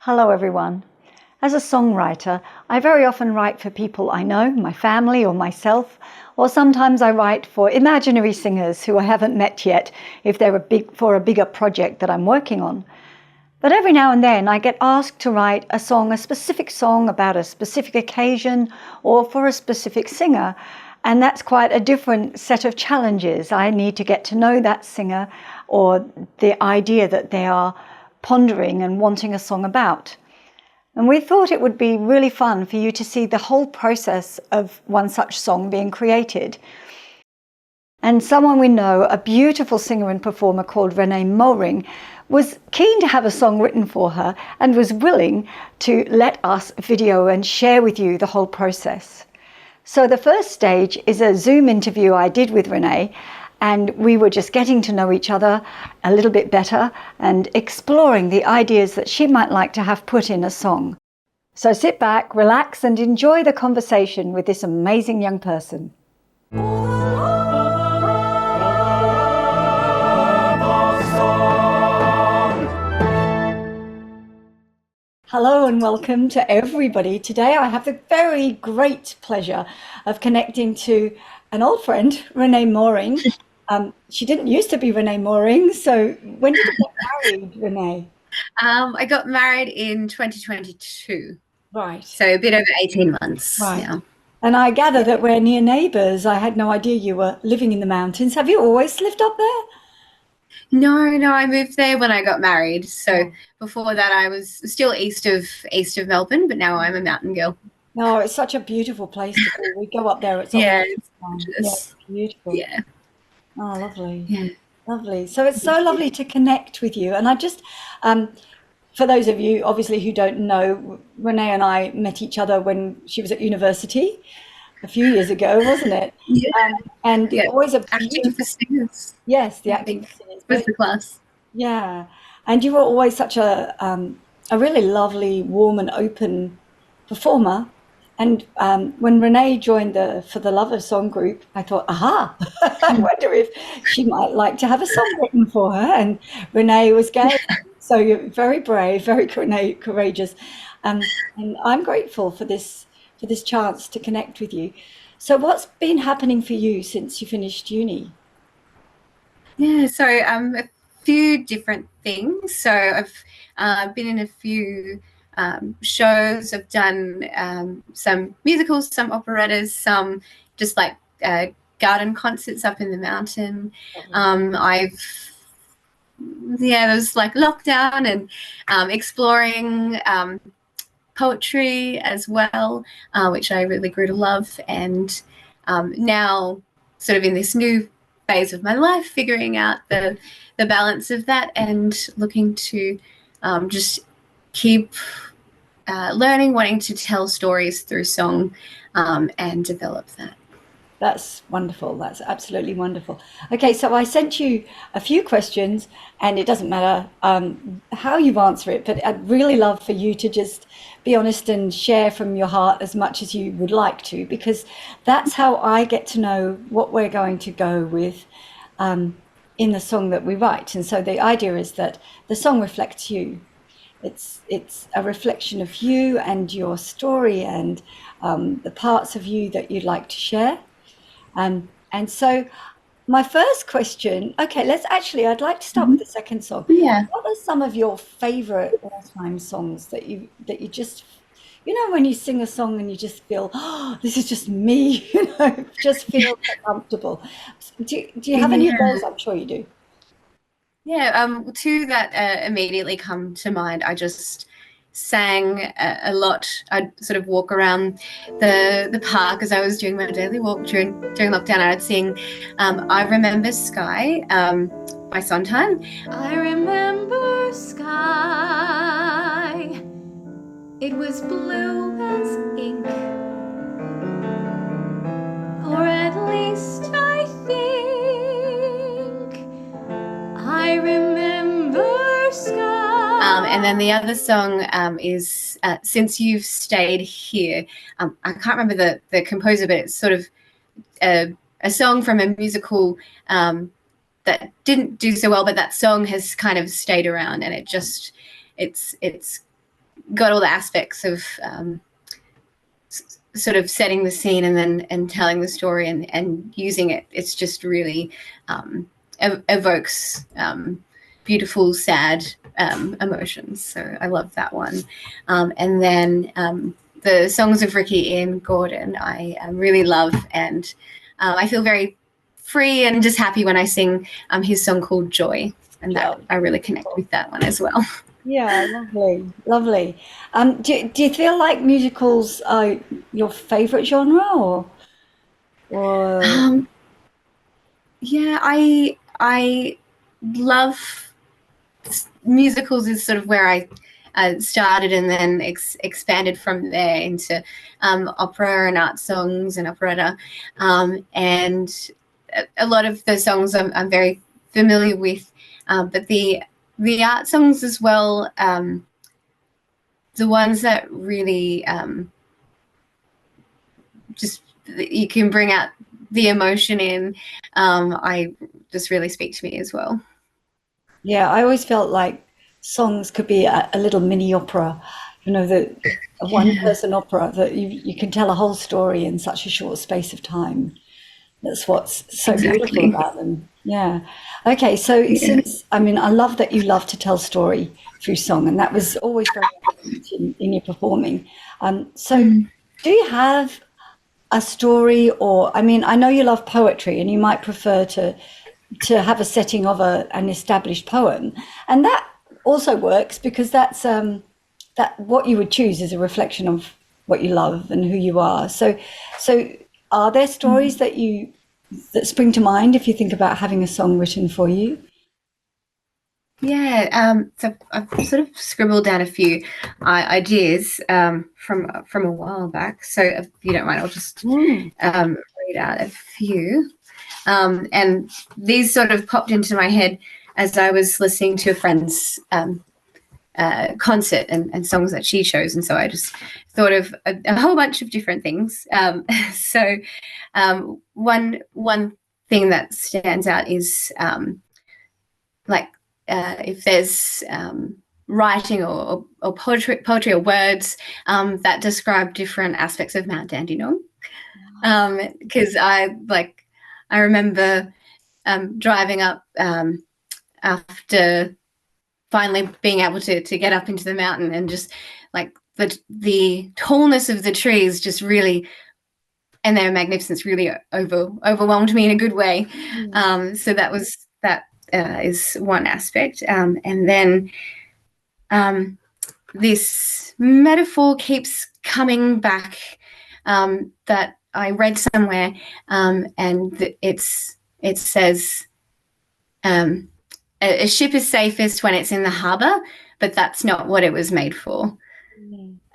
Hello, everyone. As a songwriter, I very often write for people I know, my family or myself, or sometimes I write for imaginary singers who I haven't met yet if they're for a bigger project that I'm working on. But every now and then I get asked to write a specific song about a specific occasion or for a specific singer, and that's quite a different set of challenges. I need to get to know that singer or the idea that they are pondering and wanting a song about. And we thought it would be really fun for you to see the whole process of one such song being created. And someone we know, a beautiful singer and performer called Renee Mohring, was keen to have a song written for her and was willing to let us video and share with you the whole process. So the first stage is a Zoom interview I did with Renee, and we were just getting to know each other a little bit better and exploring the ideas that she might like to have put in a song. So sit back, relax, and enjoy the conversation with this amazing young person. Hello and welcome to everybody. Today I have the very great pleasure of connecting to an old friend, Renee Mohring. She didn't used to be Renee Mohring, so when did you get married, Renee? I got married in 2022. Right. So a bit over 18 months Right. now. And I gather that we're near neighbours. I had no idea you were living in the mountains. Have you always lived up there? No, I moved there when I got married. So before that I was still east of Melbourne, but now I'm a mountain girl. No, it's such a beautiful place to be. We go up there, it's Yeah, always fun. Yeah, it's beautiful. Yeah. Oh, lovely. Yeah. Lovely. So it's so lovely to connect with you. And I just, for those of you obviously who don't know, Renee and I met each other when she was at university a few years ago, wasn't it? Yeah. And Yeah. always a Acting for singers. yes, the I acting think for singers. was the class. Yeah, and you were always such a really lovely, warm, and open performer. And when Renee joined the For the Love of Song group, I thought, aha, I wonder if she might like to have a song written for her. And Renee was game. So you're very brave, very courageous, and I'm grateful for this chance to connect with you. So, what's been happening for you since you finished uni? Yeah, so a few different things. So I've been in a few shows. I've done some musicals, some operettas, some just like garden concerts up in the mountain. There was like lockdown and exploring poetry as well, which I really grew to love. And now sort of in this new phase of my life, figuring out the balance of that and looking to just keep learning, wanting to tell stories through song and develop that. That's wonderful. That's absolutely wonderful. Okay, so I sent you a few questions, and it doesn't matter how you answer it, but I'd really love for you to just be honest and share from your heart as much as you would like to, because that's how I get to know what we're going to go with in the song that we write. And so the idea is that the song reflects you. It's a reflection of you and your story and the parts of you that you'd like to share. And so my first question, okay, I'd like to start with the second song. Yeah. What are some of your favorite all-time songs that you just, when you sing a song and you just feel, oh, this is just me, just feel so comfortable. Do you have any of those? I'm sure you do. Yeah, two that immediately come to mind. I just sang a lot. I'd sort of walk around the park as I was doing my daily walk during lockdown. I'd sing I Remember Sky by Sondheim. I remember sky, it was blue as ink, or at least I think I remember sky. And then the other song is Since You've Stayed Here. I can't remember the composer, but it's sort of a song from a musical that didn't do so well, but that song has kind of stayed around, and it's got all the aspects of sort of setting the scene and telling the story and using it. It's just really evokes beautiful, sad emotions. So I love that one. And then the songs of Ricky Ian Gordon I really love, and I feel very free and just happy when I sing his song called Joy, and that I really connect with that one as well. Yeah, lovely, lovely. Do you feel like musicals are your favourite genre, or yeah, I love musicals. Is sort of where I started, and then expanded from there into opera and art songs and operetta, and a lot of the songs I'm very familiar with, but the art songs as well, the ones that really just you can bring out the emotion in, I just really speak to me as well. yeah, I always felt like songs could be a little mini opera, the a one-person opera that you can tell a whole story in such a short space of time. That's what's so beautiful about them. Yeah. Okay, so since, I love that you love to tell story through song, and that was always very important in your performing. So do you have a story, or, I know you love poetry and you might prefer to have a setting of an established poem, and that also works because that's that what you would choose is a reflection of what you love and who you are. So are there stories that spring to mind if you think about having a song written for you? Yeah, so I've sort of scribbled down a few ideas from a while back. So if you don't mind, I'll just read out a few. And these sort of popped into my head as I was listening to a friend's concert and songs that she chose, and so I just thought of a whole bunch of different things. So one thing that stands out is if there's writing or poetry or words that describe different aspects of Mount Dandenong, because I remember driving up after finally being able to get up into the mountain, and just like the tallness of the trees just really, and their magnificence really overwhelmed me in a good way. So that is one aspect. And then this metaphor keeps coming back that I read somewhere, and it says, a ship is safest when it's in the harbour, but that's not what it was made for.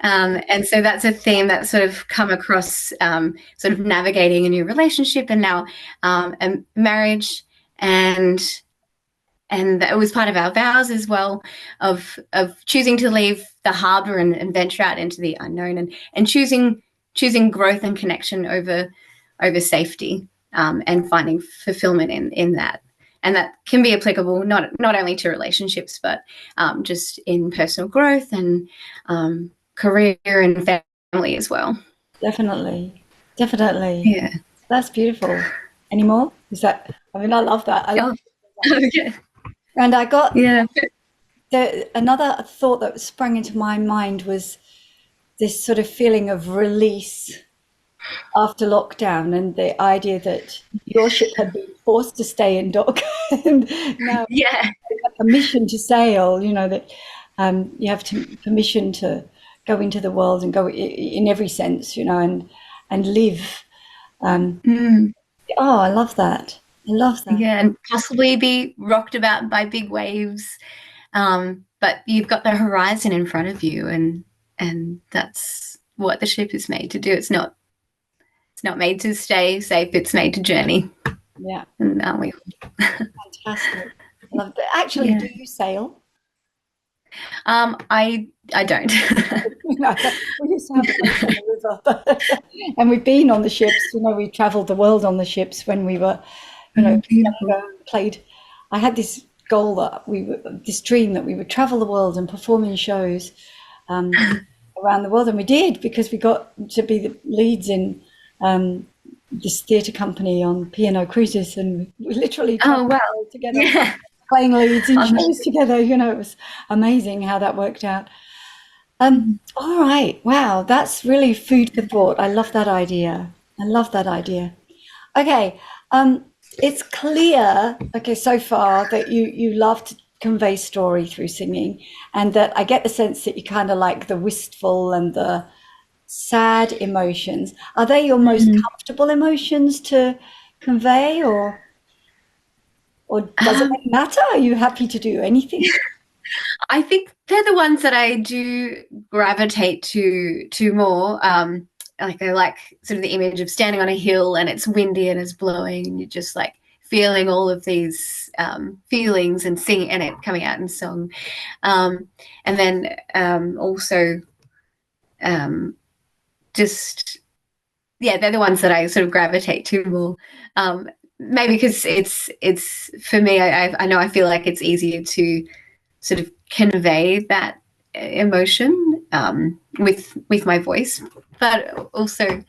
And so that's a theme that's sort of come across, sort of navigating a new relationship and now a marriage, and it was part of our vows as well of choosing to leave the harbour and venture out into the unknown, and choosing growth and connection over safety, and finding fulfillment in that. And that can be applicable not only to relationships, but just in personal growth and career and family as well. Definitely. Yeah. That's beautiful. Any more? Is that, I love that. Yeah. And I got another thought that sprang into my mind was this sort of feeling of release after lockdown, and the idea that your ship had been forced to stay in dock and now you have permission to sail, that you have permission to go into the world and go in every sense, and live. Oh, I love that. Yeah, and possibly be rocked about by big waves, but you've got the horizon in front of you, and that's what the ship is made to do. It's not made to stay safe. It's made to journey. Yeah, and aren't we? Fantastic. Love it. Actually, do you sail? I don't. We used to have a boat on the river, and we've been on the ships. We travelled the world on the ships when we were, played. I had this goal this dream that we would travel the world and perform in shows, around the world, and we did, because we got to be the leads in this theatre company on P&O Cruises, and we literally traveled together, playing leads in shows together. You know, it was amazing how that worked out. All right, wow, that's really food for thought. I love that idea. Okay, it's clear, so far, that you love to convey story through singing, and that I get the sense that you kind of like the wistful and the sad emotions. Are they your most comfortable emotions to convey, or does it matter? Are you happy to do anything? I think they're the ones that I do gravitate to more. Like I like sort of the image of standing on a hill and it's windy and it's blowing and you're just like feeling all of these feelings and singing and it coming out in song. And then also they're the ones that I sort of gravitate to more. Maybe because it's for me, I know I feel like it's easier to sort of convey that emotion with my voice, but also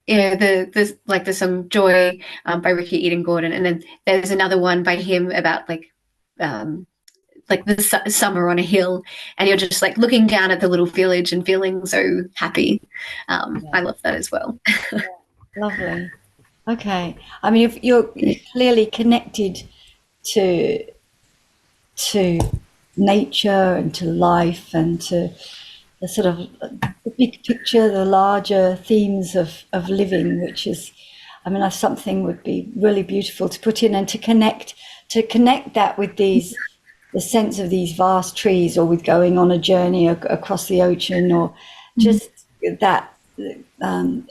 the like the song Joy by Ricky Eden Gordon, and then there's another one by him about like the summer on a hill, and you're just like looking down at the little village and feeling so happy. I love that as well. Lovely. Okay, I mean, if you're clearly connected to nature and to life and to the sort of the big picture, the larger themes of living, which is, I mean, something would be really beautiful to put in, and to connect that with the sense of these vast trees, or with going on a journey across the ocean, or just that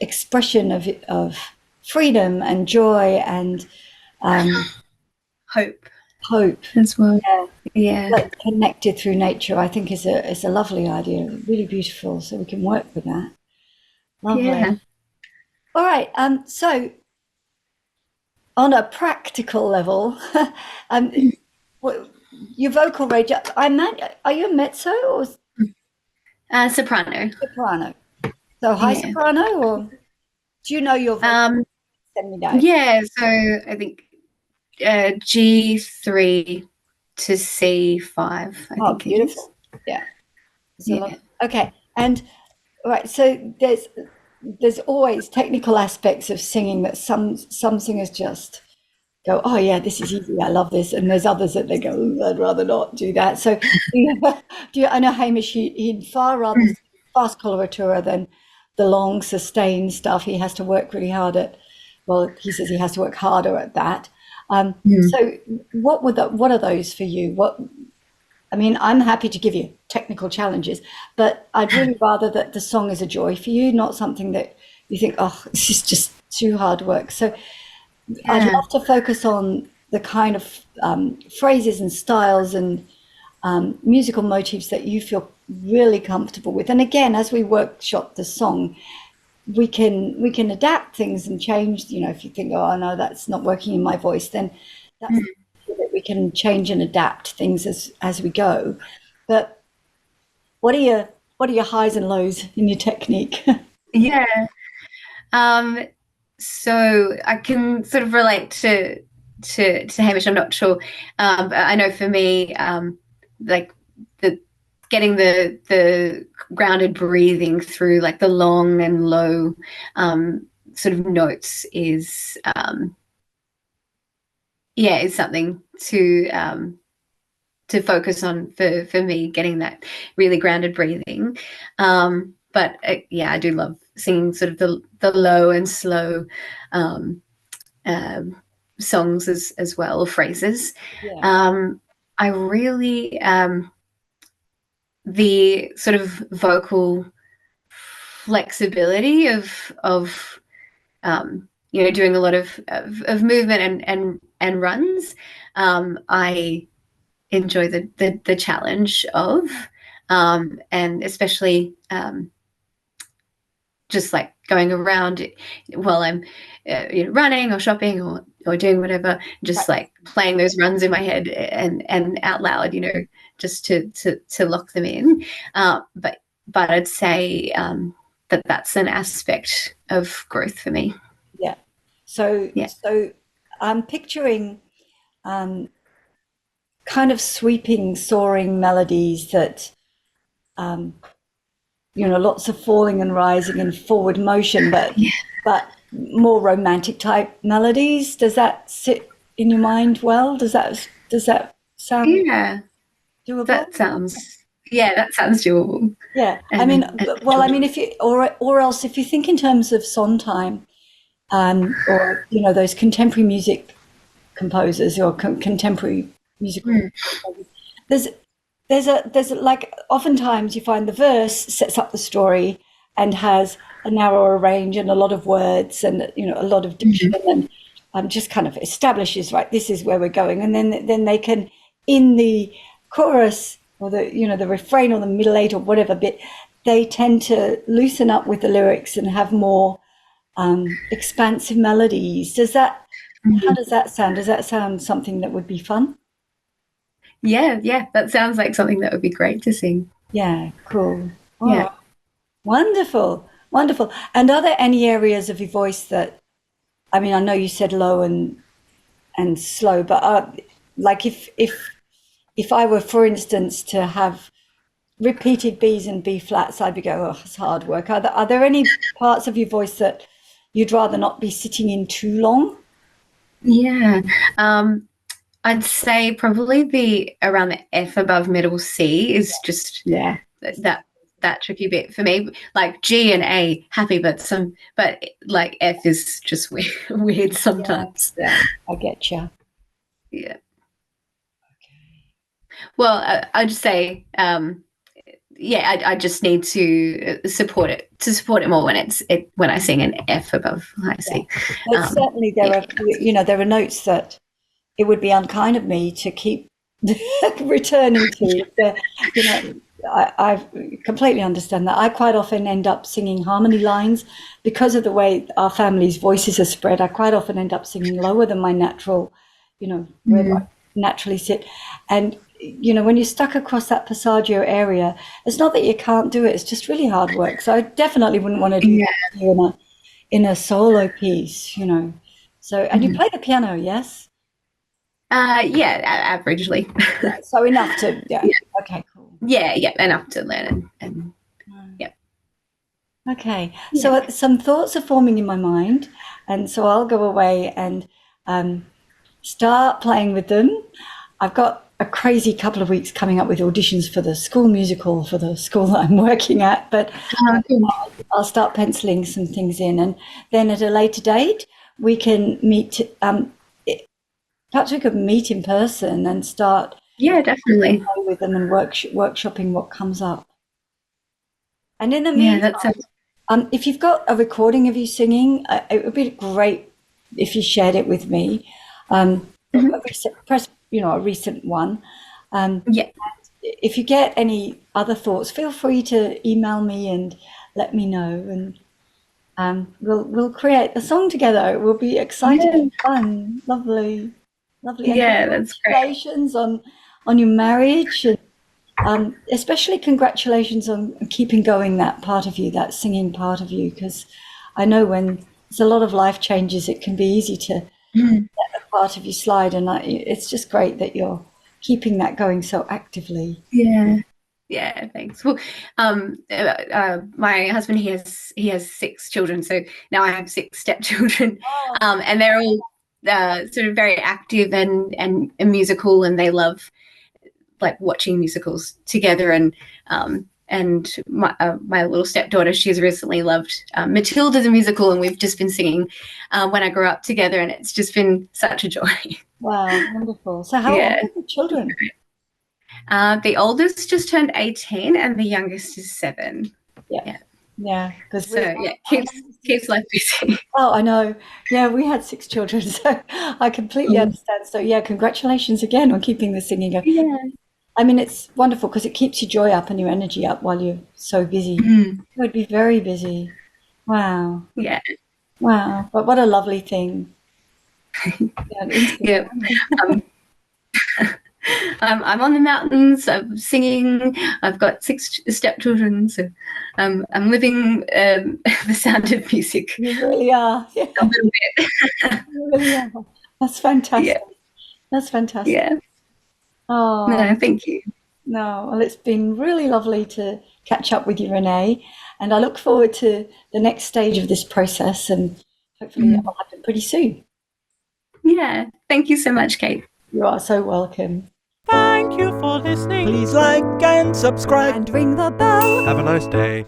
expression of freedom and joy and hope as well. Like connected through nature, I think is a lovely idea, really beautiful. So we can work with that. Lovely. All right. So on a practical level, your vocal range. Are you a mezzo or soprano? Soprano. So high soprano, or do you know your vocal? Yeah. So I think G3 to C5. I think beautiful. Okay. And right, so there's always technical aspects of singing that some singers just go, oh yeah, this is easy, I love this, and there's others that they go, I'd rather not do that. So I know Hamish, he'd far rather fast coloratura than the long sustained stuff. He has to work really hard at, well, he says he has to work harder at that. So what are those for you? I mean, I'm happy to give you technical challenges, but I'd really rather that the song is a joy for you, not something that you think, oh, this is just too hard work. So I'd love to focus on the kind of phrases and styles and musical motifs that you feel really comfortable with. And again, as we workshop the song, we can adapt things and change. You know, if you think, oh no, that's not working in my voice, then that's that we can change and adapt things as we go. But what are your highs and lows in your technique? So I can sort of relate to Hamish. I'm not sure, but I know for me, like getting the grounded breathing through like the long and low sort of notes is is something to focus on for me, getting that really grounded breathing. But I do love singing sort of the low and slow songs as well, or phrases. I really the sort of vocal flexibility of doing a lot of movement and runs. I enjoy the challenge of, and especially just like going around while I'm running or shopping or doing whatever, just like playing those runs in my head and out loud, just to lock them in. But I'd say that's an aspect of growth for me. Yeah. So Yeah. so I'm picturing kind of sweeping, soaring melodies that lots of falling and rising and forward motion, but more romantic type melodies. Does that sit in your mind well? Does that sound doable? That sounds doable. Yeah. I mean, if you or else if you think in terms of Sondheim, or those contemporary music composers or contemporary musical composers, there's like oftentimes you find the verse sets up the story and has a narrower range and a lot of words and a lot of diction and just kind of establishes, right, this is where we're going, and then they can, in the chorus or the refrain or the middle eight or whatever bit, they tend to loosen up with the lyrics and have more expansive melodies. How does that sound? Does that sound something that would be fun? Yeah, that sounds like something that would be great to sing. Yeah, cool. Yeah. Right. Wonderful. And are there any areas of your voice that, I mean, I know you said low and slow, but like if I were, for instance, to have repeated B's and B flats, I'd be going, oh, it's hard work. Are there any parts of your voice that you'd rather not be sitting in too long? Yeah. I'd say probably the around the F above middle C is just that tricky bit for me. Like G and A happy, but like F is just weird sometimes. Yeah, I get you. Yeah. Okay. Well, I'd just say I just need to support it more when I sing an F above high C. But certainly there are notes that it would be unkind of me to keep returning to. I completely understand that. I quite often end up singing harmony lines because of the way our family's voices are spread. I quite often end up singing lower than my natural, where I naturally sit. And when you're stuck across that passaggio area, it's not that you can't do it, it's just really hard work. So I definitely wouldn't want to do that in a solo piece, So, and you play the piano, yes? Averagely. So enough to, okay, cool. Yeah, enough to learn and yeah. Okay, so some thoughts are forming in my mind, and so I'll go away and start playing with them. I've got a crazy couple of weeks coming up with auditions for the school musical for the school that I'm working at, but I'll start penciling some things in, and then at a later date we can meet. Perhaps we could meet in person and start. Yeah, definitely. With them and workshopping what comes up. And in the meantime, if you've got a recording of you singing, it would be great if you shared it with me. A recent one. If you get any other thoughts, feel free to email me and let me know, and we'll create a song together. It will be exciting and fun. Lovely. Yeah, that's great. Congratulations on your marriage, and especially congratulations on keeping going that part of you, that singing part of you, because I know when there's a lot of life changes, it can be easy to let a part of you slide, and it's just great that you're keeping that going so actively. Yeah, thanks. Well, my husband, he has 6 children, so now I have 6 stepchildren, and they're all sort of very active and musical, and they love like watching musicals together. And my little stepdaughter, she's recently loved Matilda the musical, and we've just been singing When I Grew Up together, and it's just been such a joy. Wow, wonderful. So how old are the children? The oldest just turned 18 and the youngest is 7. Yeah, keeps life busy. Oh, I know. Yeah, we had 6 children, so I completely understand. So yeah, congratulations again on keeping the singing going. Yeah. I mean, it's wonderful because it keeps your joy up and your energy up while you're so busy. You would be very busy. Wow. Yeah. Wow. But what a lovely thing. Yeah. I'm on the mountains. I'm singing. I've got 6 stepchildren, so I'm living the sound of music You really are. Yeah, a little bit. you really are. That's fantastic. Yeah, That's fantastic. yeah. Oh, No, thank you. no. Well, it's been really lovely to catch up with you, Renee. And I look forward to the next stage of this process, and hopefully that will happen pretty soon. Yeah, thank you so much, Kate. You are so welcome. Thank you for listening. Please like and subscribe. And ring the bell. Have a nice day.